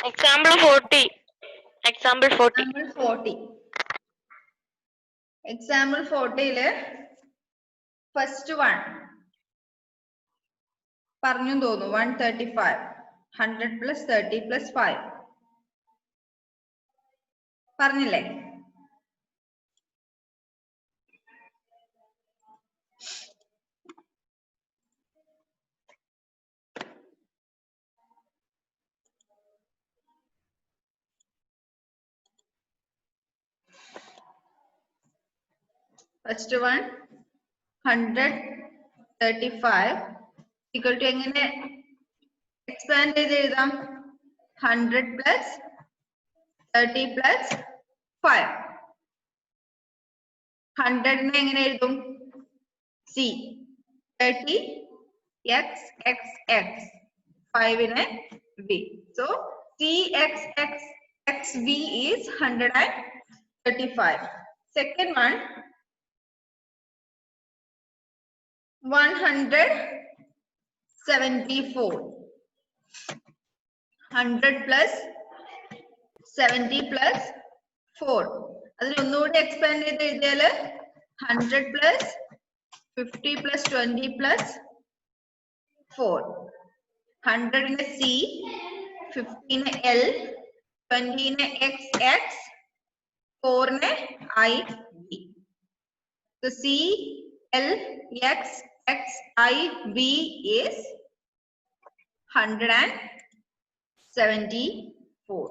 Example 40. Example 40. Example 40. Example 40 first one. പറഞ്ഞു തോന്നുന്നു 135. 100 plus 30 plus 5. പറഞ്ഞില്ലേ? First one 135 equal to എങ്ങനെ expand ചെയ്ത് എഴുതാം? 100 plus 30 plus 5. 100 നെ എങ്ങനെ എഴുതും? C 30 x x x 5 നെ v. So C x x x v is 135. Second one 174. 100 plus 70 plus 4. അതിൽ ഒന്നുകൂടി എക്സ്പാൻഡ് ചെയ്ത് എഴുതിയാല് 100 plus 50 plus 20 plus 4. 100 നെ C, 50 നെ L, 20 നെ X X, 4 നെ I V. So C L X X I V is 174.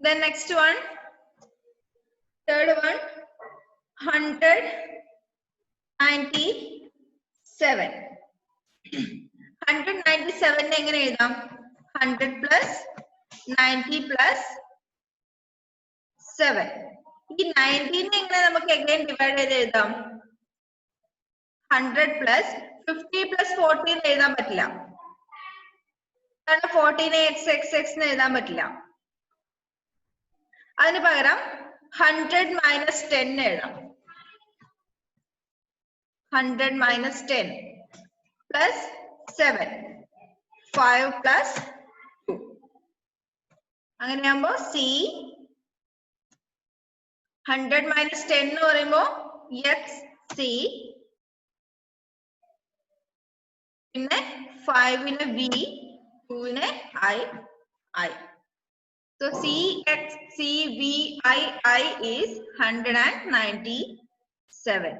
Then next one, third one, 197. 197 എങ്ങനെ എഴുതാം? 100 plus 90 plus 7. ഈ 19 എങ്ങനെ നമുക്ക് again divide ചെയ്ത് എഴുതാം? 100 plus 50 plus 40 എന്ന് എഴുതാൻ പറ്റില്ല. കാരണം 40 നെ x x x എന്ന് എഴുതാൻ പറ്റില്ല. അതിന് പകരം 100 minus 10 എഴുതാം. 100 minus 10 plus 7. 5 plus 2. അങ്ങനെയാകുമ്പോ C 100 minus 10 എന്ന് പറയുമ്പോ x C, പിന്നെ 5 ന് V, 2 ന് I. So C X C V I is 197.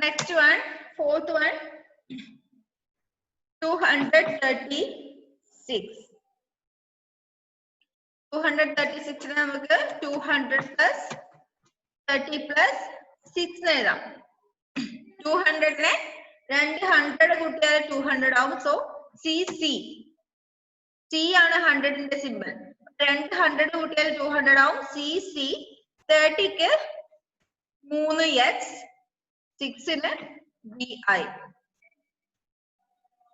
Next one, fourth one, 236. 236 നെ നമുക്ക് 200 plus 30 plus 6 എഴുതാം. 200 നെ 200 കൂട്ടിയാൽ 200 ആവും. സോ C ആണ് 100 ന്റെ സിമ്പിൾ. 200 കൂട്ടിയാൽ 200 ആവും. C 30 ക്ക് 3x, 6 ന് VI.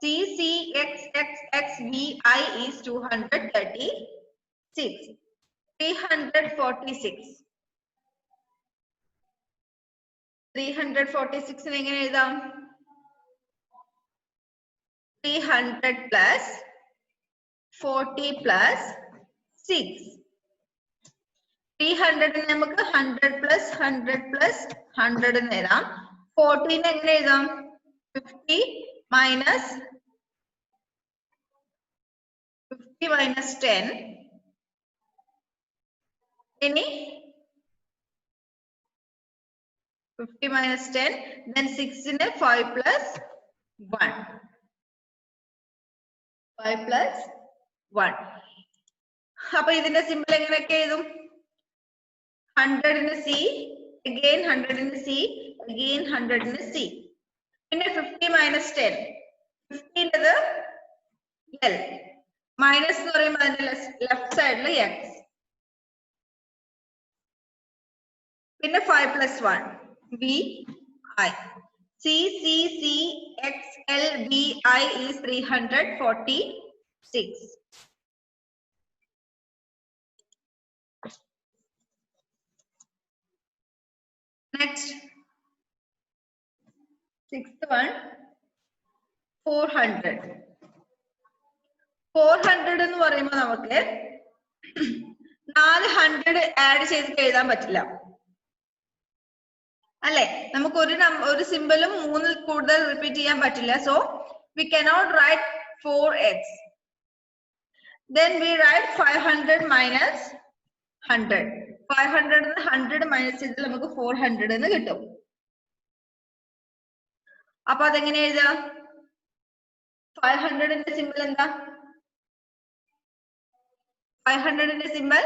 C X X X VI is 236. 346. 346 നെ എങ്ങനെ എഴുതാം? 300 plus 40 plus 6. 300 നെ നമുക്ക് 100 plus 100 plus 100 എന്ന് എഴുതാം. 40 നെ എങ്ങനെ എഴുതാം? 50 minus 10. ഇനി 50 minus 10, then 6 ന് 5 plus 1. 5 plus 1. അപ്പൊ ഇതിന്റെ സിമ്പിൾ എങ്ങനെയൊക്കെ എഴുതും? 100 ന് C, again 100 ന് C, again 100 ന് C. പിന്നെ 50 minus 10. 50 ന്റേത് L. മൈനസ് എന്ന് പറയുമ്പോൾ അതിന്റെ ലെഫ്റ്റ് സൈഡിൽ X. പിന്നെ 5 plus 1 VI. C X L VI is 346. Next, sixth one, 400. 400 എന്ന് പറയുമ്പോൾ നമുക്ക് 400 ആഡ് ചെയ്തിട്ട് എഴുതാൻ പറ്റില്ല അല്ലേ? നമുക്ക് ഒരു സിമ്പലും 3 കൂടുതൽ റിപ്പീറ്റ് ചെയ്യാൻ പറ്റില്ല. So we cannot write 4x. Then we write 500 minus 100. 500 ന്ന് 100 മൈനസ് ചെയ്താൽ നമുക്ക് 400 എന്ന് കിട്ടും. അപ്പൊ അതെങ്ങനെ എഴുതാം? 500 ന്റെ സിമ്പിൾ എന്താ? 500 ന്റെ സിമ്പിൾ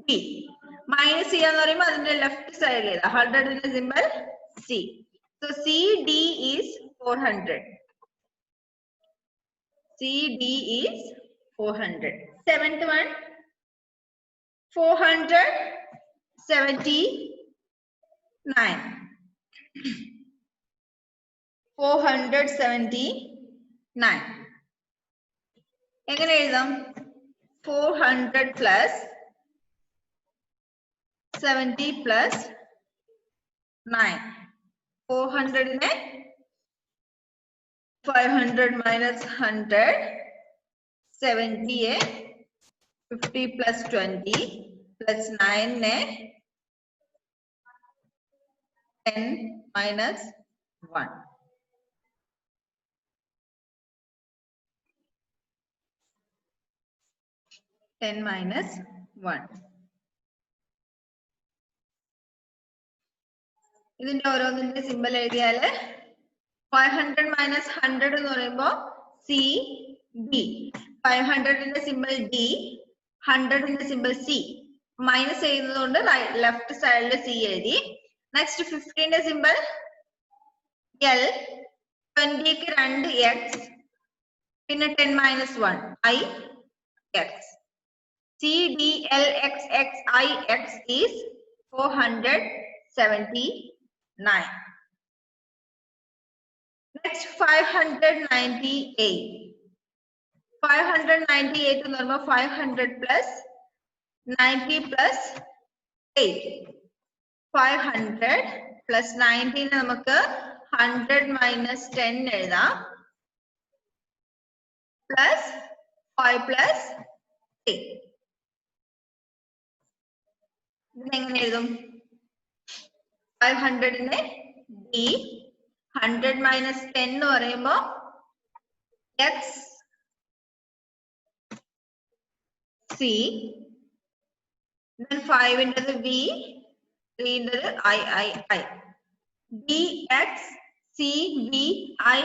d. മൈനസ് ചെയ്യാന്ന് പറയുമ്പോൾ അതിന്റെ ലെഫ്റ്റ് സൈഡിൽ എഴുതാം. 100 ന്റെ simple c. So CD is 400. CD is 400. Seventh one, 479. 479. എങ്ങനെ എഴുതാം? 400 plus 70 plus 9. 400 നെ 500 minus 100. 70 യെ 50 plus 20 plus 9 നെ 10 minus 1. -1. ഇതിന്റെ ഓരോന്നിന്റെ സിമ്പൽ എഴുതിയാല് 500 minus 100 എന്ന് പറയുമ്പോ C B. 500 ന്റെ സിമ്പൽ D, 100 ന്റെ സിമ്പൽ C. മൈനസ് ചെയ്യുന്നതുകൊണ്ട് ലെഫ്റ്റ് സൈഡിൽ C എഴുതി. നെക്സ്റ്റ് 50 ന്റെ സിമ്പൽ L, 20 ക്ക് 2 x, പിന്നെ 10 minus 1 I x. C D L X X I X is 479. Next 598. 598 എന്ന് പറയുമ്പോൾ 500 plus 90 plus 8. 500 plus 90 നമുക്ക് 100 minus 10 എഴുതാം. Plus 5 plus 8. ഇതിനെങ്ങനെ എഴുതും? 500 നെ D, 100 minus 10 എന്ന് പറയുമ്പോ x C, then 5 ൻ്റെത് V, 3 ൻ്റെത് I. dx C V I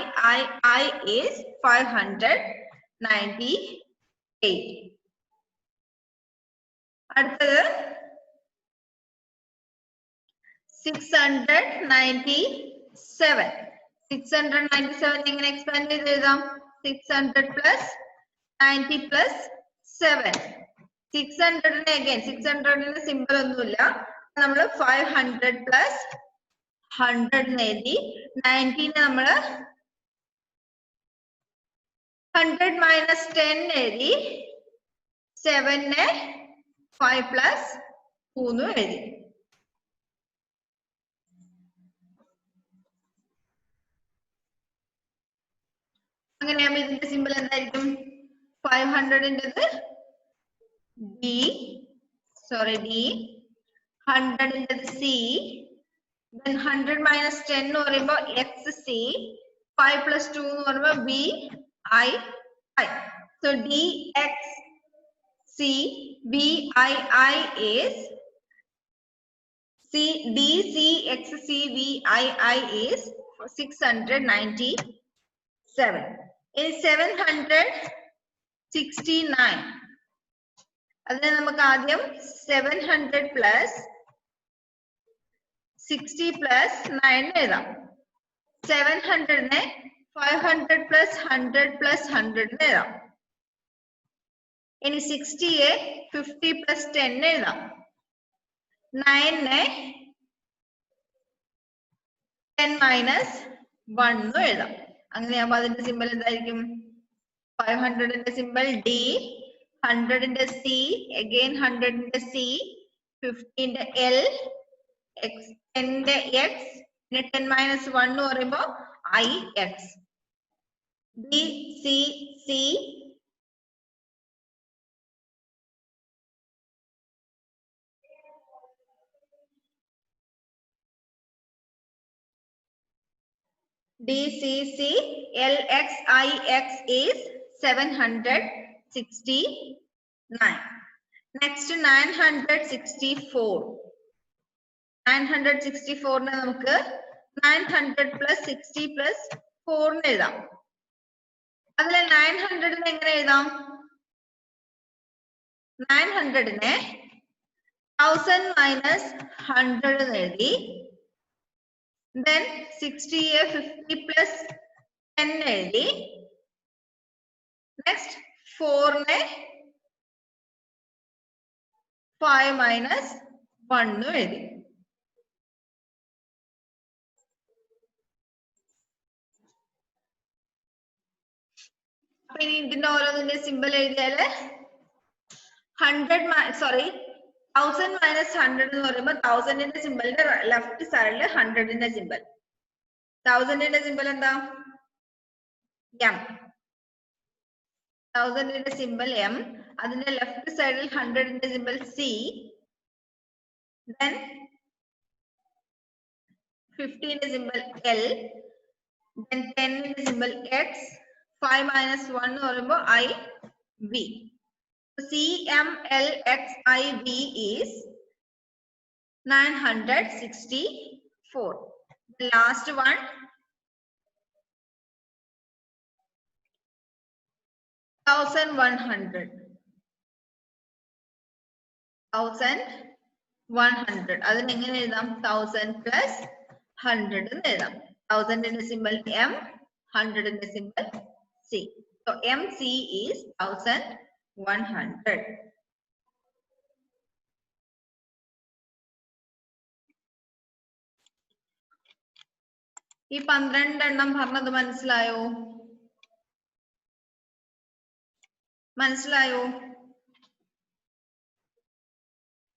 is 598. അടുത്തത് 697. 697 എങ്ങനെ എക്സ്പാൻഡ് ചെയ്ത് എഴുതാം? 600 plus 90 plus 7. 600 നെ അഗൈൻ 600 ന്റെ സിമ്പിൾ ഒന്നുമില്ല. നമ്മൾ 500 plus 100 എഴുതി. 90 നെ നമ്മള് 100 minus 10 എഴുതി. 7 നെ 5 plus 3 എഴുതി. അങ്ങനെയാകുമ്പോ ഇതിന്റെ സിമ്പിൾ എന്തായിരിക്കും? 500 ൻ്റെത് D, 100 ൻ്റെത് C, then 100 minus 10 എന്ന് പറയുമ്പോ XC, 5 plus 2 എന്ന് പറയുമ്പോ BI. So dx C BI is DCXCVII is 697. In 769, അതിനെ നമുക്ക് ആദ്യം 700 plus 60 plus 9 എഴുതാം. 700 നെ 500 plus 100 plus 100 എഴുതാം. ഇനി 60 യെ 50 plus 10 എഴുതാം. 9 നെ 10 minus 1 എഴുതാം. അങ്ങനെയാകുമ്പോ അതിന്റെ സിമ്പിൾ എന്തായിരിക്കും? 500 ന്റെ സിമ്പിൾ D, 100 ന്റെ C, again 100 ന്റെ C, 50 ന്റെ L, x 10 x പിന്നെ 10 minus 1 എന്ന് പറയുമ്പോൾ I x. B C C D C C L X I X is 769. Next 964. 964 നെ നമുക്ക് 900 plus 60 plus 4 ന്ന് എഴുതാം. അതിലെ 900 നെ എങ്ങനെ എഴുതാം? 900 നെ 1000 minus 100 എന്ന് എഴുതി. Then 60 യെ 50 plus 10 എഴുതി. Next 4 നെ 5 minus 1 എന്ന് എഴുതി. അപ്പൊ ഇനി ഇതിന്റെ ഓരോന്നിന്റെ സിമ്പിൾ എഴുതിയാല് 1000 minus 100 എന്ന് പറയുമ്പോൾ 1000ന്റെ സിമ്പിളിന്റെ ലെഫ്റ്റ് സൈഡില് 100ന്റെ സിമ്പിൾ. 1000ന്റെ സിമ്പിൾ എന്താ? M. 1000ന്റെ സിമ്പിൾ M. അതിന്റെ ലെഫ്റ്റ് സൈഡിൽ 100ന്റെ സിമ്പിൾ C. Then 15ന്റെ സിമ്പിൾ L. Then 10ന്റെ സിമ്പിൾ X. 5 minus 1 എന്ന് പറയുമ്പോൾ I V. CMLXIV is 964. The last one 1100. 1100. അതിന് എങ്ങനെ എഴുതാം? 1000 plus 100 എന്ന് എഴുതാം. 1000ന്റെ സിമ്പിൾ M, 100ന്റെ symbol C. So MC is 1100. ഈ 12 എണ്ണം പറഞ്ഞത് മനസ്സിലായോ? മനസ്സിലായോ?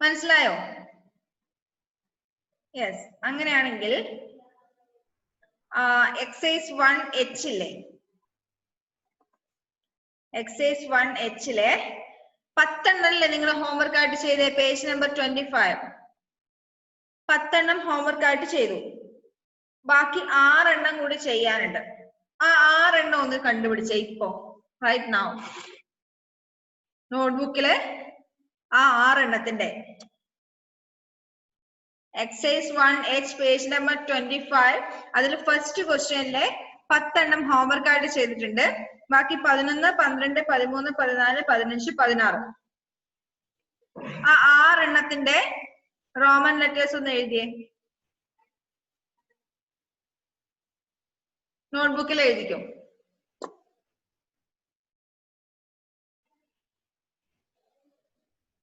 മനസ്സിലായോ? യെസ്. അങ്ങനെയാണെങ്കിൽ എക്സൈസ് 1H ഇല്ലേ? എക്സൈസ് 1H ലെ 10 എണ്ണല്ലേ നിങ്ങൾ ഹോംവർക്ക് ആയിട്ട് ചെയ്തേ? Page number 25. 10 എണ്ണം ഹോംവർക്ക് ആയിട്ട് ചെയ്തു. ബാക്കി 6 എണ്ണം കൂടി ചെയ്യാനുണ്ട്. ആ 6 എണ്ണം ഒന്ന് കണ്ടുപിടിച്ചേ ഇപ്പോ, റൈറ്റ് നൗ. നോട്ട്ബുക്കില് ആ 6 എണ്ണത്തിന്റെ എക്സൈസ് 1H പേജ് നമ്പർ 25. അതിൽ ഫസ്റ്റ് ക്വസ്റ്റ്യനിലെ 10 എണ്ണം ഹോംവർക്ക് ആയിട്ട് ചെയ്തിട്ടുണ്ട്. ബാക്കി 11, 12, 13, 14, 15, 16. ആ 6 എണ്ണത്തിന്റെ റോമൻ ലെറ്റേഴ്സ് ഒന്ന് എഴുതിയേ. നോട്ട്ബുക്കിൽ എഴുതിക്കോ.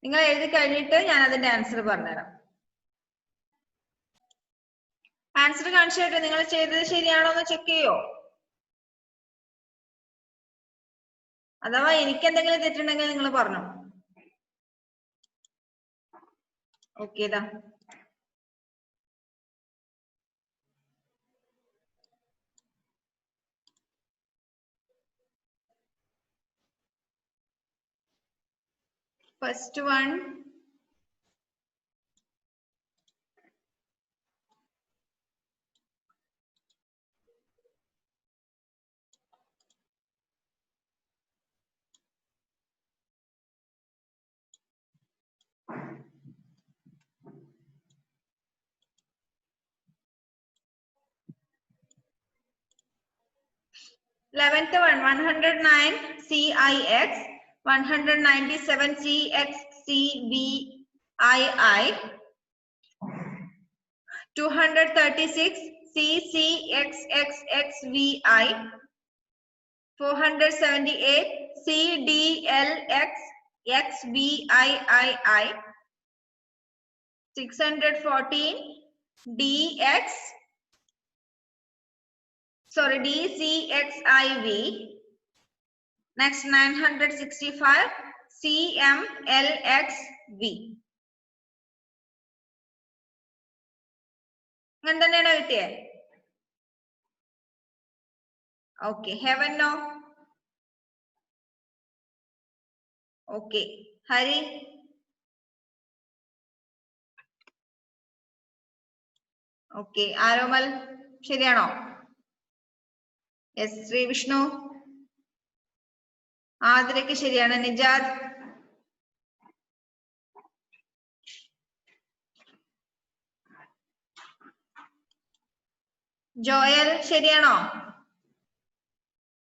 നിങ്ങൾ എഴുതി കഴിഞ്ഞിട്ട് ഞാൻ അതിന്റെ ആൻസർ പറഞ്ഞുതരാം. ആൻസർ കാണിച്ചിട്ട് നിങ്ങൾ ചെയ്തത് ശരിയാണോ എന്ന് ചെക്ക് ചെയ്യോ? അഥവാ എനിക്ക് എന്തെങ്കിലും തെറ്റുണ്ടെങ്കിൽ നിങ്ങൾ പറഞ്ഞോ. ഓക്കെ ഇതാ. First one Eleventh one, 109 CIX, 197 CXCVII, 236 CCXXXVI, 478 CDLXXVIII, 614 DCXIV. Next 965 CMLXV. അങ്ങനെ തന്നെയാണോ കിട്ടിയേ? ഓക്കെ. ഹെവനോ? ഓക്കെ. ഹരി? ഓക്കെ. ആരോമൽ ശരിയാണോ? യെസ്. ശ്രീ വിഷ്ണു? ആതിരയ്ക്ക് ശരിയാണ്. നിജാദ്? ജോയൽ ശരിയാണോ?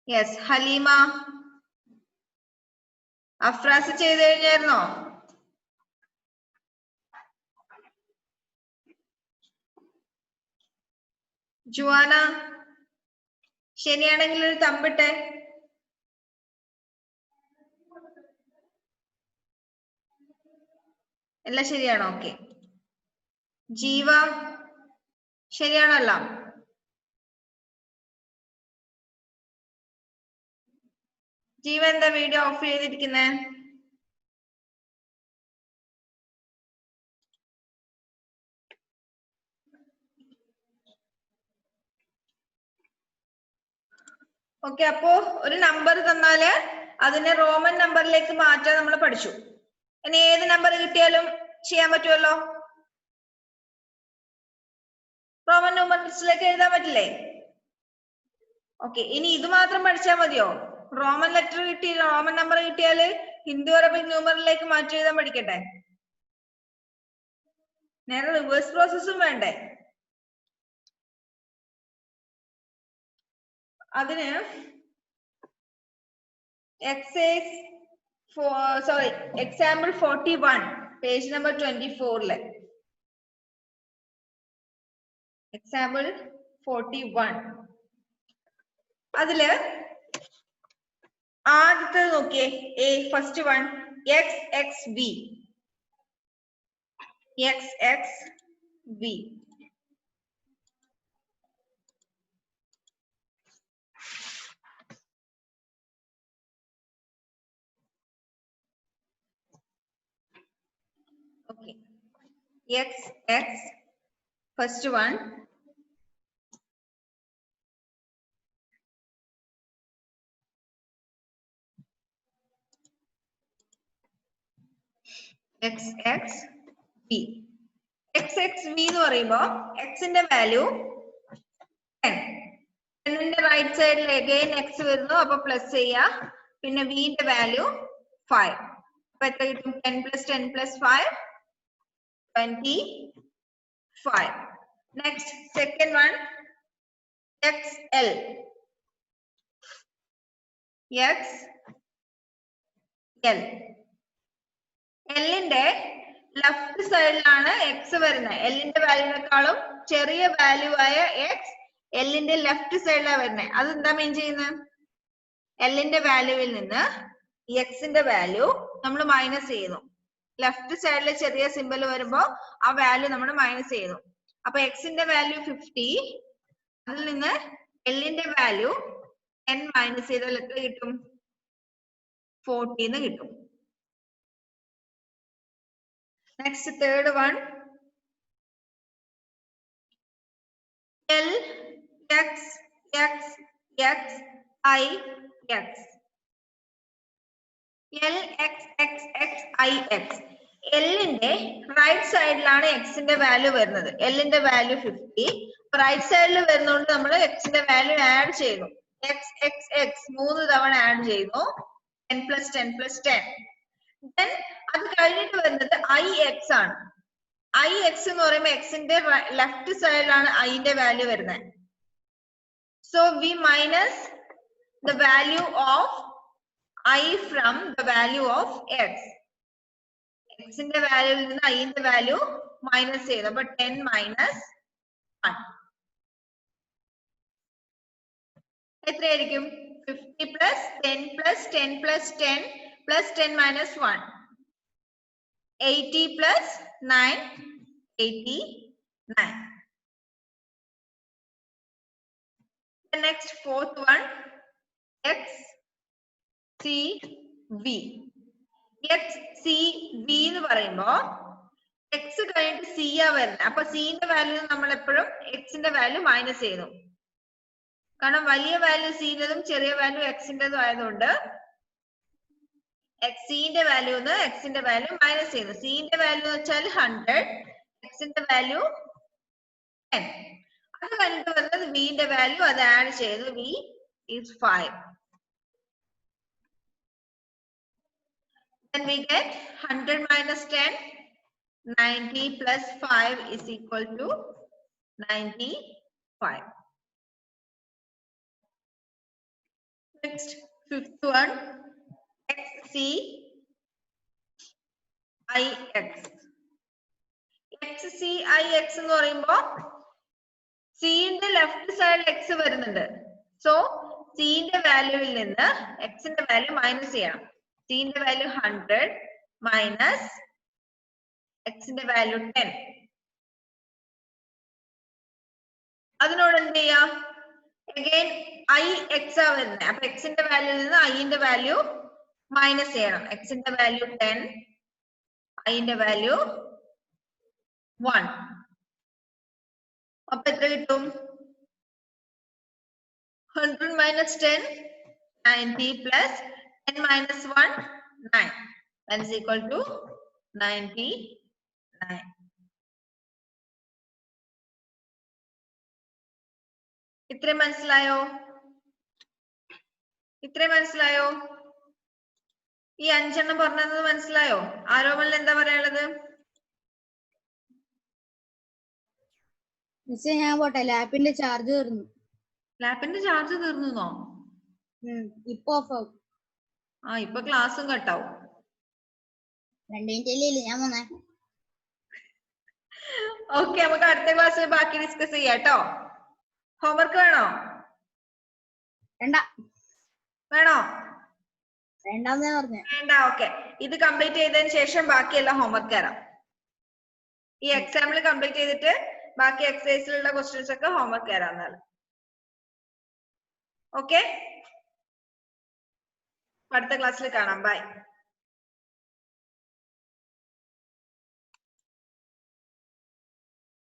യെസ്. ഹലീമ? അഫ്രാസ് ചെയ്ത് കഴിഞ്ഞായിരുന്നോ? ജുവാന? ശരിയാണെങ്കിൽ ഒരു തമ്പിട്ടെ. എല്ലാം ശരിയാണോ? ഓക്കെ. ജീവ ശരിയാണല്ലോ? ജീവ എന്താ വീഡിയോ ഓഫ് ചെയ്തിരിക്കുന്നേ? ഓക്കെ. അപ്പോ ഒരു നമ്പർ തന്നാല് അതിനെ റോമൻ നമ്പറിലേക്ക് മാറ്റാൻ നമ്മൾ പഠിച്ചു. ഇനി ഏത് നമ്പർ കിട്ടിയാലും ചെയ്യാൻ പറ്റുമല്ലോ. റോമൻ ന്യൂമറിക്സിലേക്ക് എഴുതാൻ പറ്റില്ലേ? ഓക്കെ. ഇനി ഇത് മാത്രം പഠിച്ചാൽ മതിയോ? റോമൻ ലെറ്റർ കിട്ടി, റോമൻ നമ്പർ കിട്ടിയാല് ഹിന്ദു അറബിക് ന്യൂമറിലേക്ക് മാറ്റി എഴുതാൻ പഠിക്കട്ടെ? നേരെ റിവേഴ്സ് പ്രോസസ്സും വേണ്ടേ? അതിന് എക്സാമ്പിൾ 41 പേജ് നമ്പർ 24 എക്സാമ്പിൾ 41 അതില് ആദ്യത്തെ നോക്കിയേ. First one X X V. X X V. Okay. X X first one X X V. X X V എന്ന് പറയുമ്പോൾ എക്സിന്റെ വാല്യൂ 10. 10ന്റെ റൈറ്റ് സൈഡിൽ അഗൈൻ എക്സ് വരുന്നു. അപ്പൊ പ്ലസ് ചെയ്യാ. പിന്നെ വിന്റെ വാല്യൂ 5. അപ്പൊ എത്ര കിട്ടും? 10 + 10 + 5 25. Next second one XL. XL. എല്ലിന്റെ ലെഫ്റ്റ് സൈഡിലാണ് എക്സ് വരുന്നത്. എല്ലിന്റെ വാല്യൂവിനേക്കാളും ചെറിയ വാല്യൂ ആയ എക്സ് എല്ലിന്റെ ലെഫ്റ്റ് സൈഡിലാണ് വരുന്നത്. അതെന്താ മീൻ ചെയ്യുന്നത്? എല്ലിന്റെ വാല്യൂവിൽ നിന്ന് എക്സിന്റെ വാല്യൂ നമ്മൾ മൈനസ് ചെയ്യുന്നു. ലെഫ്റ്റ് സൈഡിൽ ചെറിയ സിമ്പൽ വരുമ്പോ ആ വാല്യൂ നമ്മൾ മൈനസ് ചെയ്യുന്നു. അപ്പൊ എക്സിന്റെ വാല്യൂ 50. അതിൽ നിന്ന് എല്ലിന്റെ വാല്യൂ 10 മൈനസ് ചെയ്താൽ എത്ര കിട്ടും? 40 എന്ന് കിട്ടും. Next third one L X X X I X. L X X X I X. എല്ലിന്റെ റൈറ്റ് സൈഡിലാണ് എക്സിന്റെ വാല്യൂ വരുന്നത്. എല്ലിന്റെ വാല്യൂ 50. റൈറ്റ് സൈഡിൽ വരുന്നതുകൊണ്ട് നമ്മൾ എക്സിന്റെ വാല്യൂ ആഡ് ചെയ്യുന്നു. എക്സ് എക്സ് എക്സ് 3 തവണ ആഡ് ചെയ്യുന്നു. 10 + 10 + 10. Then അത് കഴിഞ്ഞിട്ട് വരുന്നത് ഐ എക്സ് ആണ്. ഐ എക്സ് എന്ന് പറയുമ്പോൾ എക്സിന്റെ ലെഫ്റ്റ് സൈഡിലാണ് ഐന്റെ വാല്യൂ വരുന്നത്. So we minus the value of I from the value of X. എക്സിന്റെ വാല്യൂവിൽ നിന്ന് ഐന്റെ വാല്യൂ മൈനസ് ചെയ്തു. അപ്പൊ 10 - 1 എത്രയായിരിക്കും? 50 + 10 + 10 + 10 + 10 - 1 80 + 9 89. The next fourth one X C V. X C V എന്ന് പറയുമ്പോ എക്സ് കഴിഞ്ഞിട്ട് സി ആ വരുന്നത്. അപ്പൊ സിന്റെ വാല്യൂ നമ്മൾ എപ്പോഴും എക്സിന്റെ വാല്യൂ മൈനസ് ചെയ്യുന്നു. കാരണം വലിയ വാല്യൂ സിന്റെതും ചെറിയ വാല്യൂ എക്സിന്റെതും ആയതുകൊണ്ട് സിന്റെ വാല്യൂ എക്സിന്റെ വാല്യൂ മൈനസ് ചെയ്യുന്നു. സിന്റെ വാല്യൂ വെച്ചാൽ 100, എക്സിന്റെ വാല്യൂ 10. അത് കഴിഞ്ഞിട്ട് വരുന്നത് വിന്റെ വാല്യൂ, അത് ആഡ് ചെയ്തു. V is 5. Then we get 100 minus 10, 90 plus 5 is equal to 95. Next, fifth one, xc ix. xc ix എന്ന് പറയുമ്പോ സിന്റെ ലെഫ്റ്റ് സൈഡിൽ എക്സ് വരുന്നുണ്ട്. സോ സിന്റെ വാല്യൂവിൽ നിന്ന് എക്സിന്റെ വാല്യൂ മൈനസ് ചെയ്യണം. സിന്റെ വാല്യൂ 100 മൈനസ് എക്സിന്റെ വാല്യൂ 10. അതിനോട് എന്ത് ചെയ്യാം? അഗൈൻ ഐ എക്സ് ആ വരുന്നത്. അപ്പൊ എക്സിന്റെ വാല്യൂവിൽ നിന്ന് ഐന്റെ വാല്യൂ മൈനസ് ചെയ്യണം. എക്സിന്റെ വാല്യൂ 10, ഐന്റെ വാല്യൂ 1. അപ്പൊ എത്ര കിട്ടും? 100 minus 10, 90 plus 10 minus 1, 9. That is equal to 99. ഇത്ര മനസ്സിലായോ? ഇത്ര മനസ്സിലായോ? ഈ 5 എണ്ണം പറഞ്ഞത് മനസ്സിലായോ? ആരോമലിന് എന്താ പറയാനുള്ളത്? ഞാൻ പോട്ടെ, ലാപ്പിന്റെ ചാർജ് തീർന്നു. ലാപ്പിന്റെ ചാർജ് തീർന്നോ? ഇപ്പൊ ഓഫ് ആവും. ഇപ്പൊ ക്ലാസ്സും കട്ടാവും. 2 മിനിറ്റ് ഞാൻ വന്നേ. ഓക്കെ, നമുക്ക് അടുത്ത ക്ലാസ്സിൽ ബാക്കി ഡിസ്കസ് ചെയ്യാം കേട്ടോ. ഹോംവർക്ക് വേണോ? വേണോ? വേണ്ടെന്നാ പറഞ്ഞേ. വേണ്ട. ഓക്കെ, ഇത് കംപ്ലീറ്റ് ചെയ്തതിന് ശേഷം ബാക്കിയെല്ലാം ഹോംവർക്ക് തരാം. ഈ എക്സാമ്പിൾ കംപ്ലീറ്റ് ചെയ്തിട്ട് ബാക്കി എക്സസൈസിലുള്ള ക്വസ്റ്റ്യൻസ് ഒക്കെ ഹോംവർക്ക് തരാം. ഓക്കെ, അടുത്ത ക്ലാസ്സിൽ കാണാം. ബൈ.